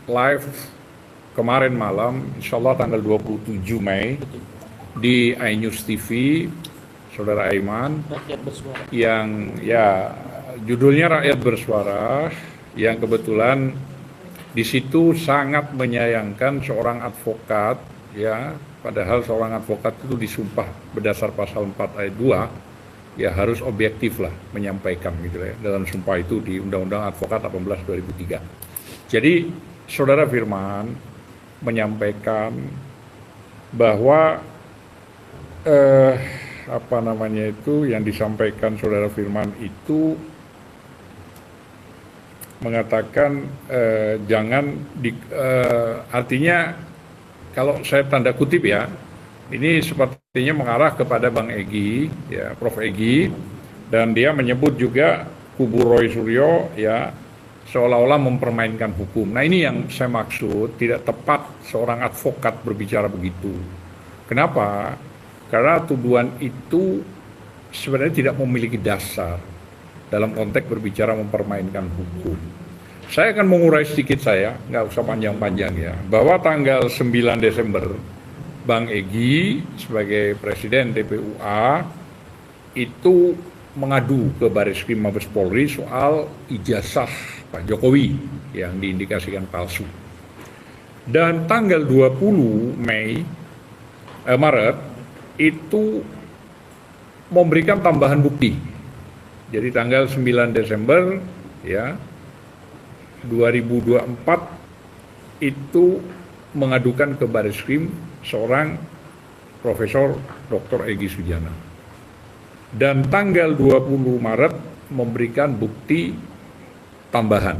live kemarin malam, insya Allah tanggal 27 Mei di iNews TV, Saudara Aiman, Rakyat Bersuara. yang ya judulnya Rakyat Bersuara, yang kebetulan di situ sangat menyayangkan seorang advokat, ya, padahal seorang advokat itu disumpah berdasar pasal 4 ayat 2, ya harus objektif lah menyampaikan gitu ya, dalam sumpah itu di Undang-Undang Advokat 18/2003. Jadi Saudara Firman menyampaikan bahwa yang disampaikan Saudara Firman itu mengatakan artinya kalau saya tanda kutip ya, ini sepertinya mengarah kepada Bang Egy, ya, Prof. Egy, dan dia menyebut juga kubu Roy Suryo, ya, seolah-olah mempermainkan hukum. Nah, ini yang saya maksud, tidak tepat seorang advokat berbicara begitu. Kenapa? Karena tuduhan itu sebenarnya tidak memiliki dasar dalam konteks berbicara mempermainkan hukum. Saya akan mengurai sedikit saya, nggak usah panjang-panjang ya, bahwa tanggal 9 Desember, Bang Egy sebagai Presiden TPUA itu mengadu ke Bareskrim Mabes Polri soal ijazah Pak Jokowi yang diindikasikan palsu. Dan tanggal 20 Maret itu memberikan tambahan bukti. Jadi tanggal 9 Desember ya 2024 itu mengadukan ke Bareskrim seorang Profesor Dr. Egy Sujana. Dan tanggal 20 Maret memberikan bukti tambahan.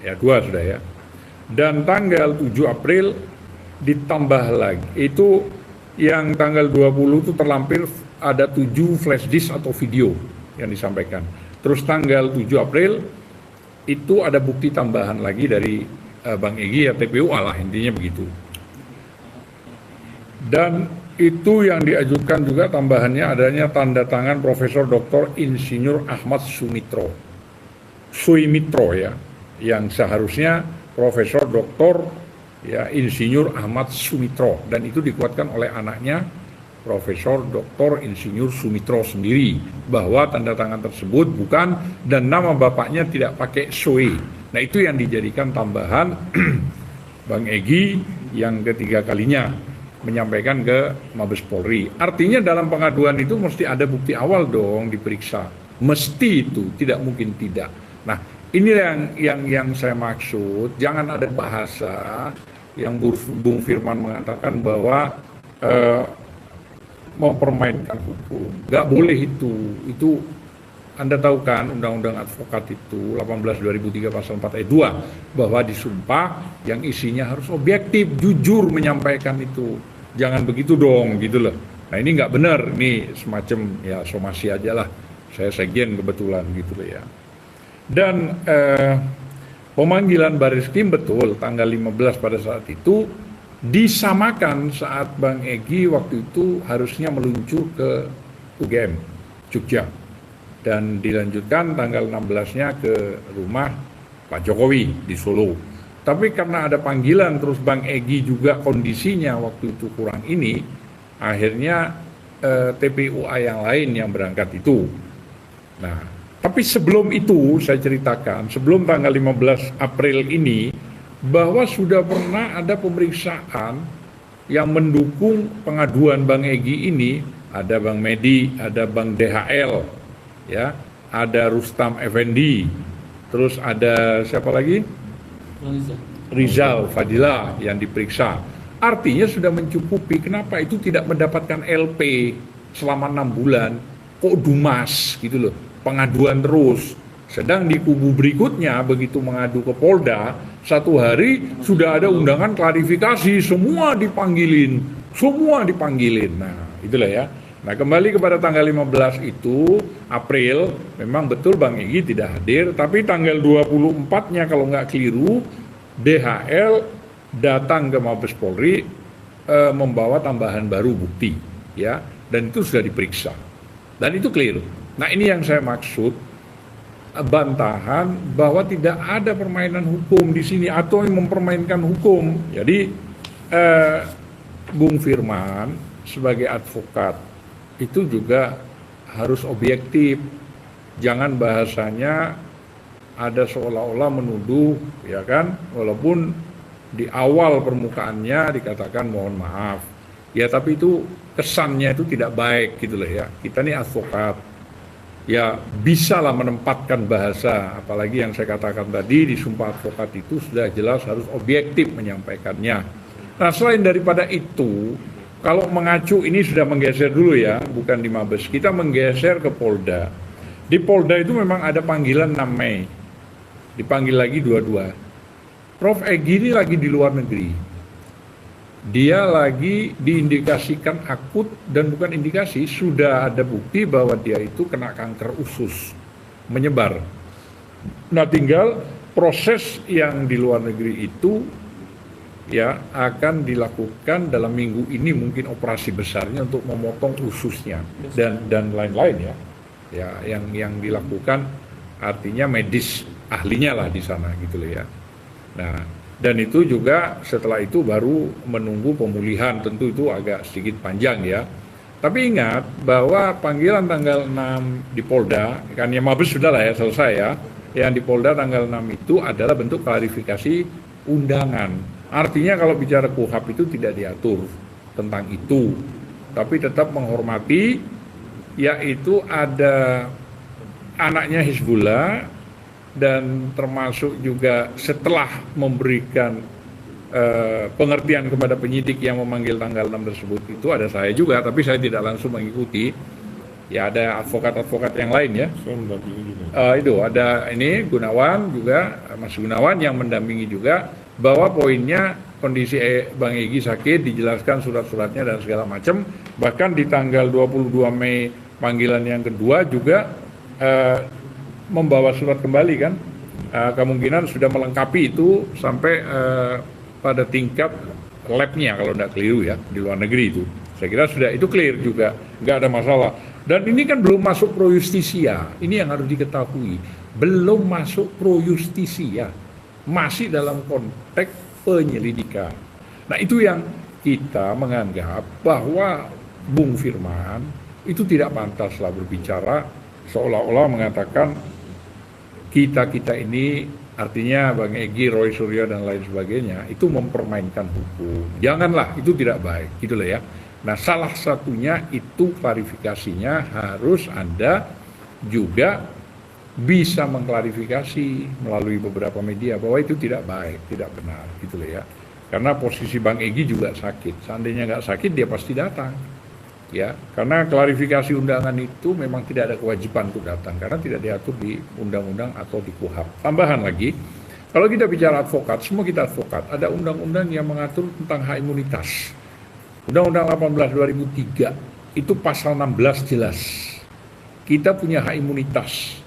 Ya, 2 sudah ya. Dan tanggal 7 April ditambah lagi. Itu yang tanggal 20 itu terlampir ada 7 flash disk atau video yang disampaikan. Terus tanggal 7 April itu ada bukti tambahan lagi dari Bang Egy ya, TPUA lah intinya begitu. Dan itu yang diajukan juga tambahannya adanya tanda tangan Profesor Dr. Insinyur Ahmad Suimitro ya, yang seharusnya Profesor Dr. ya Insinyur Ahmad Sumitro, dan itu dikuatkan oleh anaknya Profesor Dr. Insinyur Sumitro sendiri bahwa tanda tangan tersebut bukan dan nama bapaknya tidak pakai SOE. Nah, itu yang dijadikan tambahan Bang Egy yang ketiga kalinya menyampaikan ke Mabes Polri. Artinya dalam pengaduan itu mesti ada bukti awal dong diperiksa. Mesti itu, tidak mungkin tidak. Nah, ini yang saya maksud, jangan ada bahasa yang Bung Firman mengatakan bahwa mempermainkan hukum. Nggak boleh itu. Itu Anda tahu kan Undang-Undang Advokat itu 18/2003 pasal 4 ayat 2 bahwa disumpah yang isinya harus objektif, jujur menyampaikan itu. Jangan begitu dong gitu loh. Nah, ini nggak benar. Ini semacam ya somasi aja lah. Saya sekjen kebetulan gitu loh ya. Dan pemanggilan Bareskrim betul tanggal 15 pada saat itu disamakan saat Bang Egy waktu itu harusnya meluncur ke UGM Jogja dan dilanjutkan tanggal 16-nya ke rumah Pak Jokowi di Solo. Tapi karena ada panggilan terus Bang Egy juga kondisinya waktu itu kurang ini, akhirnya TPUA yang lain yang berangkat itu. Nah, tapi sebelum itu saya ceritakan, sebelum tanggal 15 April ini, bahwa sudah pernah ada pemeriksaan yang mendukung pengaduan Bang Egy ini. Ada Bang Medi, ada Bang DHL, ya, ada Rustam Effendi, terus ada siapa lagi? Rizal Fadila yang diperiksa. Artinya sudah mencukupi. Kenapa itu tidak mendapatkan LP selama 6 bulan? Kok dumas gitu loh, pengaduan terus. Sedang di kubu berikutnya begitu mengadu ke Polda, 1 hari sudah ada undangan klarifikasi, semua dipanggilin. Nah, itulah ya. Nah, kembali kepada tanggal 15 itu, April, memang betul Bang Egy tidak hadir, tapi tanggal 24-nya kalau nggak keliru, DHL datang ke Mabes Polri membawa tambahan baru bukti, ya, dan itu sudah diperiksa. Dan itu keliru. Nah, ini yang saya maksud, bantahan bahwa tidak ada permainan hukum di sini atau yang mempermainkan hukum. Jadi Bung Firman sebagai advokat itu juga harus objektif. Jangan bahasanya ada seolah-olah menuduh, ya kan? Walaupun di awal permukaannya dikatakan mohon maaf. Ya tapi itu kesannya itu tidak baik gitu loh ya. Kita ini advokat. Ya bisalah menempatkan bahasa, apalagi yang saya katakan tadi di Sumpah Advokat itu sudah jelas harus objektif menyampaikannya. Nah selain daripada itu, kalau mengacu ini sudah menggeser dulu ya, bukan di Mabes, kita menggeser ke Polda. Di Polda itu memang ada panggilan 6 Mei, dipanggil lagi 22. Prof. Egy ini lagi di luar negeri. Dia lagi diindikasikan akut dan bukan indikasi, sudah ada bukti bahwa dia itu kena kanker usus menyebar. Nah tinggal proses yang di luar negeri itu ya akan dilakukan dalam minggu ini, mungkin operasi besarnya untuk memotong ususnya dan lain-lain ya. Ya yang dilakukan artinya medis ahlinya lah di sana gitu loh ya. Nah dan itu juga setelah itu baru menunggu pemulihan, tentu itu agak sedikit panjang ya. Tapi ingat bahwa panggilan tanggal 6 di Polda, kan ya Mabes sudah lah ya selesai ya. Yang di Polda tanggal 6 itu adalah bentuk klarifikasi undangan. Artinya kalau bicara KUHP itu tidak diatur tentang itu. Tapi tetap menghormati, yaitu ada anaknya Hizbullah, dan termasuk juga setelah memberikan pengertian kepada penyidik yang memanggil tanggal 6 tersebut itu ada saya juga, tapi saya tidak langsung mengikuti. Ya ada advokat-advokat yang lain ya. Itu ada ini Gunawan juga, Mas Gunawan yang mendampingi juga, bahwa poinnya kondisi Bang Egy sakit, dijelaskan surat-suratnya dan segala macam. Bahkan di tanggal 22 Mei panggilan yang kedua juga membawa surat kembali kan, kemungkinan sudah melengkapi itu sampai pada tingkat labnya kalau tidak keliru ya, di luar negeri itu. Saya kira sudah itu clear juga, nggak ada masalah. Dan ini kan belum masuk pro justisia, ini yang harus diketahui. Belum masuk pro justisia, masih dalam konteks penyelidikan. Nah itu yang kita menganggap bahwa Bung Firman itu tidak pantaslah berbicara seolah-olah mengatakan kita ini, artinya Bang Egy, Roy Suryo dan lain sebagainya itu mempermainkan hukum. Janganlah, itu tidak baik gitu loh ya. Nah salah satunya itu klarifikasinya harus Anda juga bisa mengklarifikasi melalui beberapa media bahwa itu tidak baik, tidak benar gitu loh ya. Karena posisi Bang Egy juga sakit, seandainya nggak sakit dia pasti datang. Ya, karena klarifikasi undangan itu memang tidak ada kewajiban untuk datang karena tidak diatur di undang-undang atau di KUHP. Tambahan lagi, kalau kita bicara advokat, semua kita advokat, ada undang-undang yang mengatur tentang hak imunitas. Undang-Undang 18 2003 itu pasal 16 jelas. Kita punya hak imunitas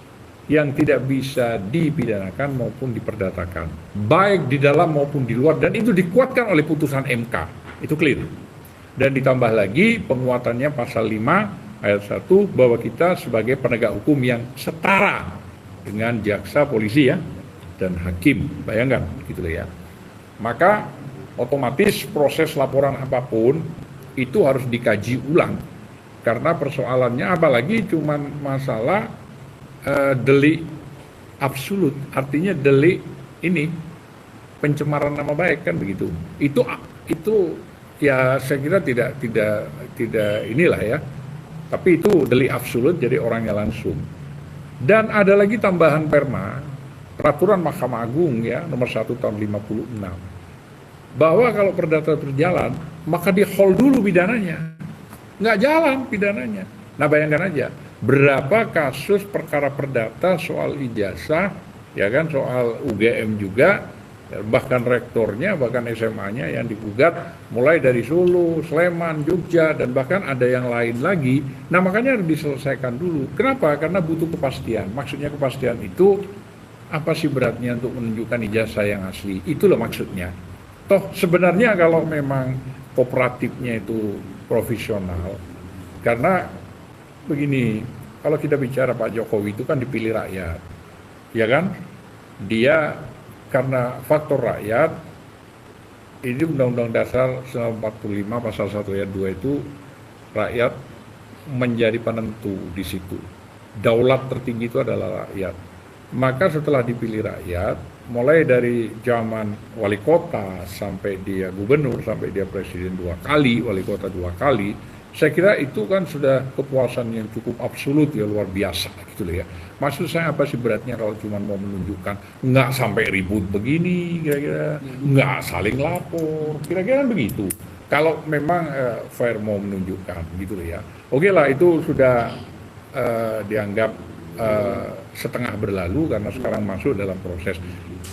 yang tidak bisa dipidanakan maupun diperdatakan, baik di dalam maupun di luar, dan itu dikuatkan oleh putusan MK. Itu clear. Dan ditambah lagi penguatannya pasal 5 ayat 1 bahwa kita sebagai penegak hukum yang setara dengan jaksa, polisi ya, dan hakim. Bayangkan gitu ya. Maka otomatis proses laporan apapun itu harus dikaji ulang. Karena persoalannya apalagi cuma masalah delik absolut, artinya delik ini pencemaran nama baik kan begitu. Itu ya saya kira tidak inilah ya. Tapi itu delik absolut, jadi orangnya langsung. Dan ada lagi tambahan peraturan Mahkamah Agung ya nomor 1 tahun 56. Bahwa kalau perdata berjalan, maka di hold dulu pidananya. Nggak jalan pidananya. Nah bayangkan aja, berapa kasus perkara perdata soal ijazah, ya kan, soal UGM juga, bahkan rektornya, bahkan SMA-nya yang digugat mulai dari Solo, Sleman, Jogja, dan bahkan ada yang lain lagi. Nah makanya harus diselesaikan dulu. Kenapa? Karena butuh kepastian. Maksudnya kepastian itu apa sih beratnya untuk menunjukkan ijazah yang asli? Itulah maksudnya. Toh sebenarnya kalau memang kooperatifnya itu profesional, karena begini, kalau kita bicara Pak Jokowi itu kan dipilih rakyat. ya kan? Dia karena faktor rakyat, ini Undang-Undang Dasar 1945 pasal 1 ayat 2 itu rakyat menjadi penentu di situ. Daulat tertinggi itu adalah rakyat. Maka setelah dipilih rakyat, mulai dari zaman wali kota sampai dia gubernur, sampai dia presiden 2 kali, wali kota 2 kali, saya kira itu kan sudah kepuasan yang cukup absolut ya, luar biasa gitu loh ya. Maksud saya apa sih beratnya kalau cuma mau menunjukkan, nggak sampai ribut begini kira-kira, nggak saling lapor, kira-kira begitu. Kalau memang fair mau menunjukkan gitu loh ya. Oke lah, itu sudah dianggap setengah berlalu karena sekarang masuk dalam proses.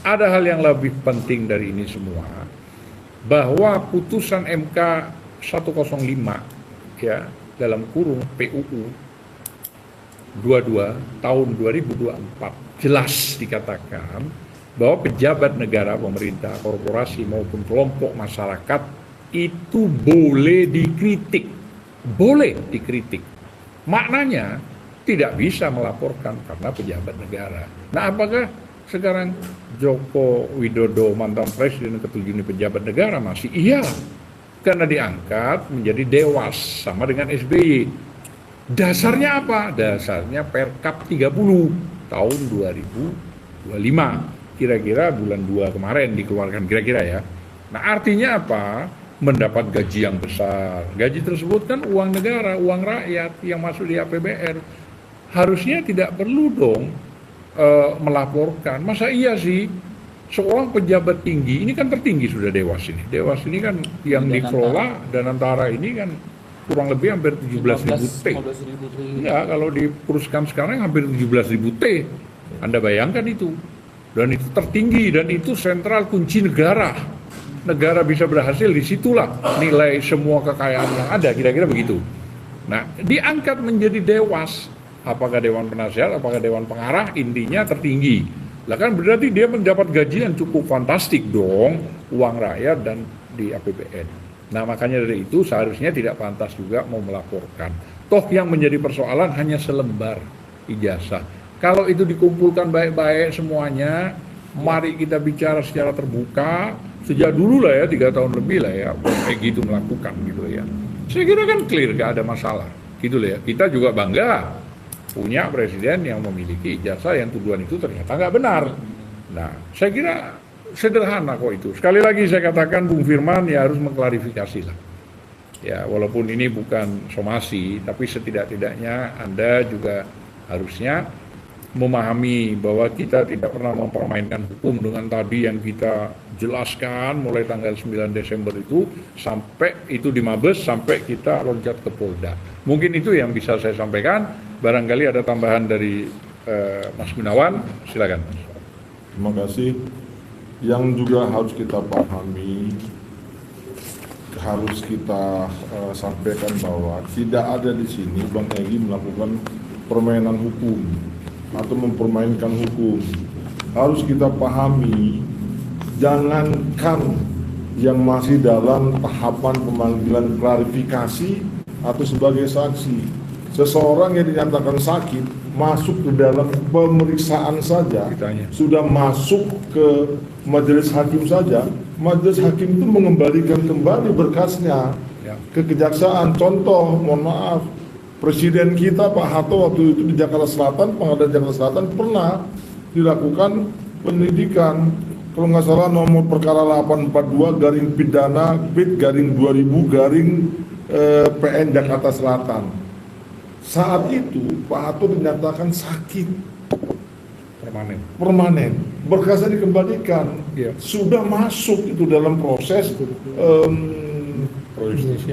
Ada hal yang lebih penting dari ini semua, bahwa putusan MK 105 ya, dalam kurung PUU 22 tahun 2024 jelas dikatakan bahwa pejabat negara, pemerintah, korporasi maupun kelompok masyarakat itu boleh dikritik. Boleh dikritik. Maknanya tidak bisa melaporkan karena pejabat negara. Nah, apakah sekarang Joko Widodo mantan presiden ke-7 ini pejabat negara? Masih iya. Karena diangkat menjadi dewas sama dengan SBY. Dasarnya apa? Dasarnya Perkap 30 tahun 2025. Kira-kira bulan 2 kemarin dikeluarkan kira-kira ya. Nah, artinya apa? Mendapat gaji yang besar. Gaji tersebut kan uang negara, uang rakyat yang masuk di APBN. Harusnya tidak perlu dong melaporkan. Masa iya sih? Seorang pejabat tinggi, ini kan tertinggi sudah Dewas ini. Dewas ini kan yang dikelola dan antara ini kan kurang lebih hampir 17.000 T. Ya, kalau dipuruskan sekarang hampir 17.000 T. Anda bayangkan itu. Dan itu tertinggi dan itu sentral kunci negara. Negara bisa berhasil disitulah nilai semua kekayaan yang ada, kira-kira begitu. Nah, diangkat menjadi dewas. Apakah Dewan Penasihat, apakah Dewan Pengarah, intinya tertinggi. Lah kan berarti dia mendapat gaji yang cukup fantastik dong, uang rakyat dan di APBN. Nah, makanya dari itu seharusnya tidak pantas juga mau melaporkan. Toh yang menjadi persoalan hanya selembar ijazah. Kalau itu dikumpulkan baik-baik semuanya, mari kita bicara secara terbuka. Sejak dulu lah ya, 3 tahun lebih lah ya, kayak gitu melakukan gitu ya. Saya kira kan clear, gak ada masalah gitu lah ya. Kita juga bangga punya presiden yang memiliki ijazah yang tuduhan itu ternyata nggak benar. Nah, saya kira sederhana kok itu. Sekali lagi saya katakan Bung Firman ya harus mengklarifikasi lah. Ya, walaupun ini bukan somasi, tapi setidak-tidaknya Anda juga harusnya memahami bahwa kita tidak pernah mempermainkan hukum dengan tadi yang kita jelaskan mulai tanggal 9 Desember itu sampai itu di Mabes sampai kita loncat ke Polda. Mungkin itu yang bisa saya sampaikan. Barangkali ada tambahan dari Mas Gunawan, silakan. Terima kasih. Yang juga harus kita pahami, harus kita sampaikan bahwa tidak ada di sini Bang Egy melakukan permainan hukum atau mempermainkan hukum. Harus kita pahami, jangankan yang masih dalam tahapan pemanggilan klarifikasi atau sebagai saksi. Seseorang yang dinyatakan sakit masuk ke dalam pemeriksaan saja, sudah masuk ke majelis hakim saja, majelis hakim itu mengembalikan kembali berkasnya ke kejaksaan. Contoh, mohon maaf, Presiden kita Pak Harto waktu itu di Jakarta Selatan, Pengadilan Jakarta Selatan pernah dilakukan penyidikan, kalau nggak salah nomor perkara 842 garing pidana PID garing 2000 garing PN Jakarta Selatan. Saat itu Pak Harto dinyatakan sakit permanen, berkasnya dikembalikan, sudah masuk itu dalam proses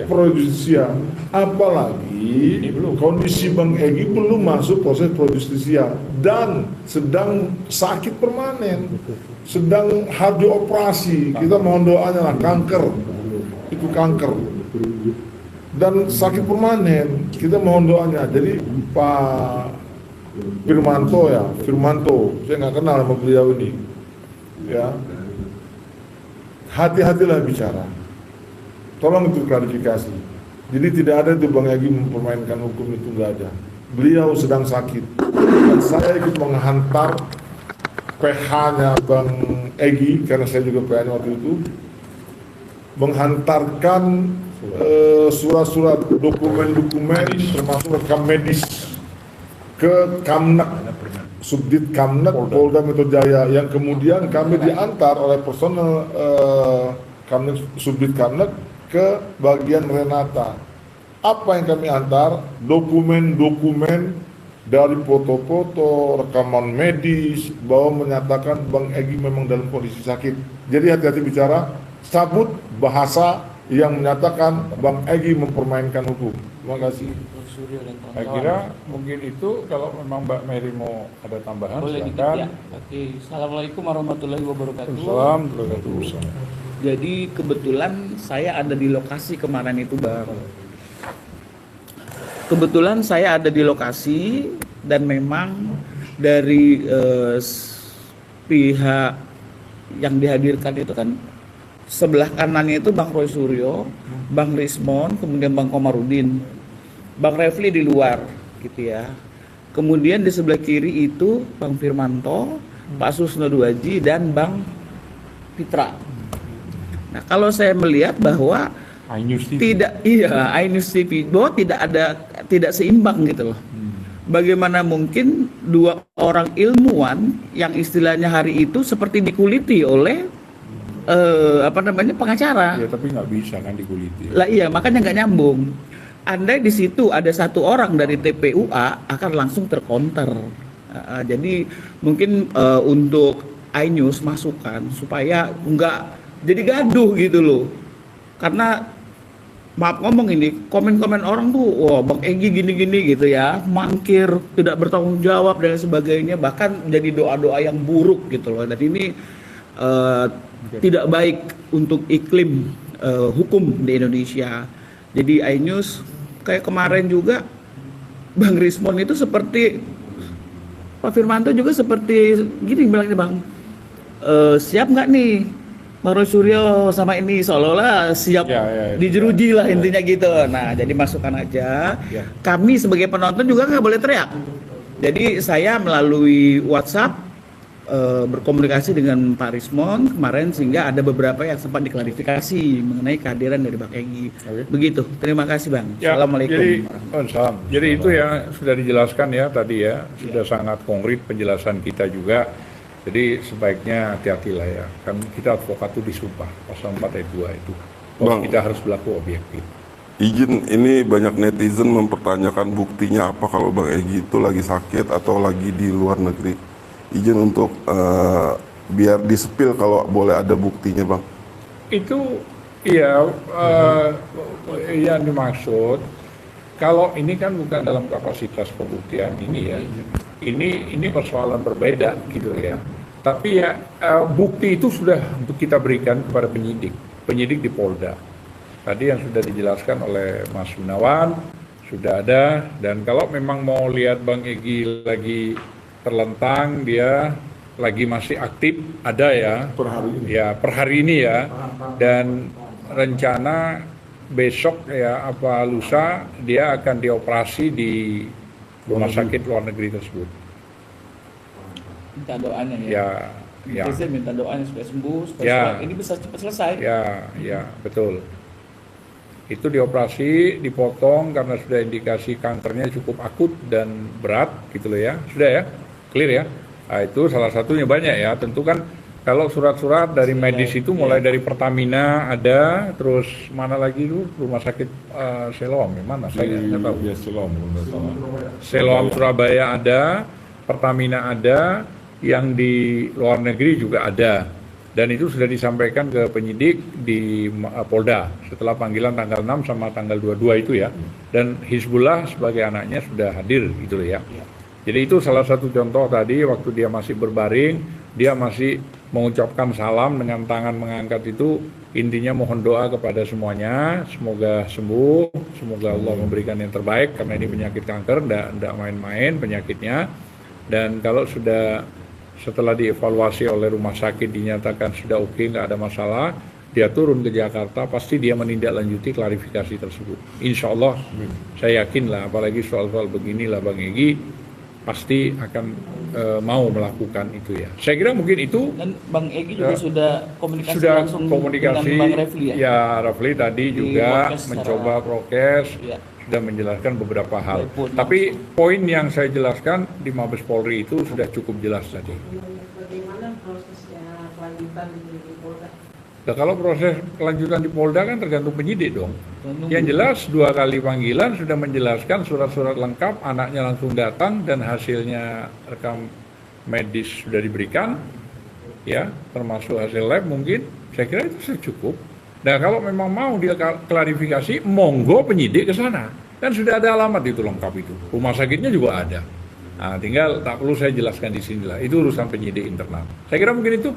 pro-justisia. Apalagi kondisi Bang Egy belum masuk proses pro-justisia dan sedang sakit permanen, sedang harus dioperasi. Kita mohon doanya lah, kanker, itu kanker dan sakit permanen, kita mohon doanya. Jadi Pak Firmanto, saya nggak kenal sama beliau ini, ya, hati-hatilah bicara. Tolong itu klarifikasi. Jadi tidak ada itu Bang Egy mempermainkan hukum, itu nggak ada. Beliau sedang sakit dan saya ikut menghantar PH-nya Bang Egy, karena saya juga PH-nya waktu itu, menghantarkan surat-surat dokumen-dokumen termasuk rekam medis ke Kamnak, Subdit Kamnak Polda Metro Jaya, yang kemudian kami diantar oleh personel Kamnak, Subdit Kamnak ke bagian Renata. Apa yang kami antar? Dokumen-dokumen dari foto-foto, rekaman medis bahwa menyatakan Bang Egy memang dalam kondisi sakit. Jadi hati-hati bicara, sabut bahasa yang menyatakan Bang Egy mempermainkan hukum. Terima kasih. Saya kira mungkin itu, kalau memang Mbak Mary mau ada tambahan, boleh dikit silakan. ya. Oke, assalamualaikum warahmatullahi wabarakatuh. Assalamualaikum. Jadi kebetulan saya ada di lokasi kemarin itu, Bang. Kebetulan saya ada di lokasi dan memang dari pihak yang dihadirkan itu kan sebelah kanannya itu Bang Roy Suryo, Bang Rismon, kemudian Bang Komarudin, Bang Refli di luar gitu ya. Kemudian di sebelah kiri itu Bang Firmanto, Pak Susno Duaji dan Bang Fitra. Nah, kalau saya melihat bahwa iNews TV. iNews TV bahwa tidak seimbang gitu loh. Bagaimana mungkin dua orang ilmuwan yang istilahnya hari itu seperti dikuliti oleh pengacara. Ya, tapi nggak bisa kan dikuliti. Lah iya, makanya nggak nyambung. Andai di situ ada satu orang dari TPUA akan langsung tercounter. Jadi mungkin untuk iNews masukan supaya nggak jadi gaduh gitu loh. Karena maaf ngomong ini, komen-komen orang tuh, wah Bang Egy gini-gini gitu ya, mangkir, tidak bertanggung jawab dan sebagainya, bahkan jadi doa-doa yang buruk gitu loh. Dan ini tidak baik untuk iklim hukum di Indonesia. Jadi iNews kayak kemarin juga Bang Rismon itu seperti Pak Firmanto juga seperti gini bilangnya, Bang, siap nggak nih Bang Roy Suryo sama ini, seolah-olah siap dijeruji lah intinya gitu. Nah, jadi masukan aja. Kami sebagai penonton juga nggak boleh teriak. Jadi saya melalui WhatsApp berkomunikasi dengan Pak Rismon kemarin, sehingga ada beberapa yang sempat diklarifikasi mengenai kehadiran dari Bang Egy. Begitu. Terima kasih, Bang. Ya, Assalamualaikum. Jadi itu ya sudah dijelaskan ya tadi ya, sudah sangat konkret penjelasan kita juga. Jadi sebaiknya hati-hatilah ya, kan kita advokat itu disumpah pasal 4 ayat 2 itu. Bang, Kita harus berlaku objektif. izin, ini banyak netizen mempertanyakan buktinya apa kalau Bang Egy itu lagi sakit atau lagi di luar negeri. Izin untuk biar di-spill kalau boleh ada buktinya, Bang. Itu iya, yang dimaksud kalau ini kan bukan dalam kapasitas pembuktian ini ya. Ini persoalan berbeda gitu ya. Tapi ya bukti itu sudah kita berikan kepada penyidik di Polda. Tadi yang sudah dijelaskan oleh Mas Gunawan sudah ada, dan kalau memang mau lihat Bang Egy lagi terlentang, dia lagi masih aktif, ada ya. Per hari ini. Ya, per hari ini ya. Dan rencana besok ya apa lusa dia akan dioperasi di rumah sakit luar negeri tersebut. Minta doanya ya. Ya. Presiden minta doanya supaya sembuh, supaya Ya. ini bisa cepat selesai. Ya, betul. Itu dioperasi, dipotong karena sudah indikasi kankernya cukup akut dan berat gitu loh ya. Sudah ya? Clear ya? Nah, itu salah satunya, banyak ya. Tentu kan kalau surat-surat dari medis itu mulai dari Pertamina ada, terus mana lagi itu rumah sakit Siloam, mana saya nggak tahu. Ya, Siloam, kalau nggak salah. Siloam Surabaya ada, Pertamina ada, yang di luar negeri juga ada. Dan itu sudah disampaikan ke penyidik di Polda setelah panggilan tanggal 6 sama tanggal 22 itu ya. Dan Hizbullah sebagai anaknya sudah hadir gitu loh ya. Jadi itu salah satu contoh tadi waktu dia masih berbaring, dia masih mengucapkan salam dengan tangan mengangkat itu, intinya mohon doa kepada semuanya, semoga sembuh, semoga Allah memberikan yang terbaik karena ini penyakit kanker, tidak main-main penyakitnya. Dan kalau sudah setelah dievaluasi oleh rumah sakit dinyatakan sudah oke, nggak ada masalah, dia turun ke Jakarta, pasti dia menindaklanjuti klarifikasi tersebut. Insya Allah, saya yakin lah, apalagi soal-soal beginilah Bang Egy, pasti akan mau melakukan itu ya. Saya kira mungkin itu. Dan Bang Egy juga sudah komunikasi Sudah langsung komunikasi, dengan Bang Refli ya? ya Rafli tadi Di juga prokes mencoba secara- prokes, Ya. sudah menjelaskan beberapa hal. Telepon Tapi poin yang saya jelaskan di Mabes Polri itu sudah cukup jelas tadi. Bagaimana prosesnya kelanjutan di Polda? Nah, kalau proses kelanjutan di Polda kan tergantung penyidik dong. Menunggu. Yang jelas 2 kali panggilan sudah menjelaskan surat-surat lengkap, anaknya langsung datang dan hasilnya rekam medis sudah diberikan, ya termasuk hasil lab mungkin. Saya kira itu sudah cukup. Nah kalau memang mau dia klarifikasi, monggo penyidik ke sana. Kan sudah ada alamat itu lengkap itu. Rumah sakitnya juga ada. Nah, tinggal tak perlu saya jelaskan di sinilah. Itu urusan penyidik internal. Saya kira mungkin itu.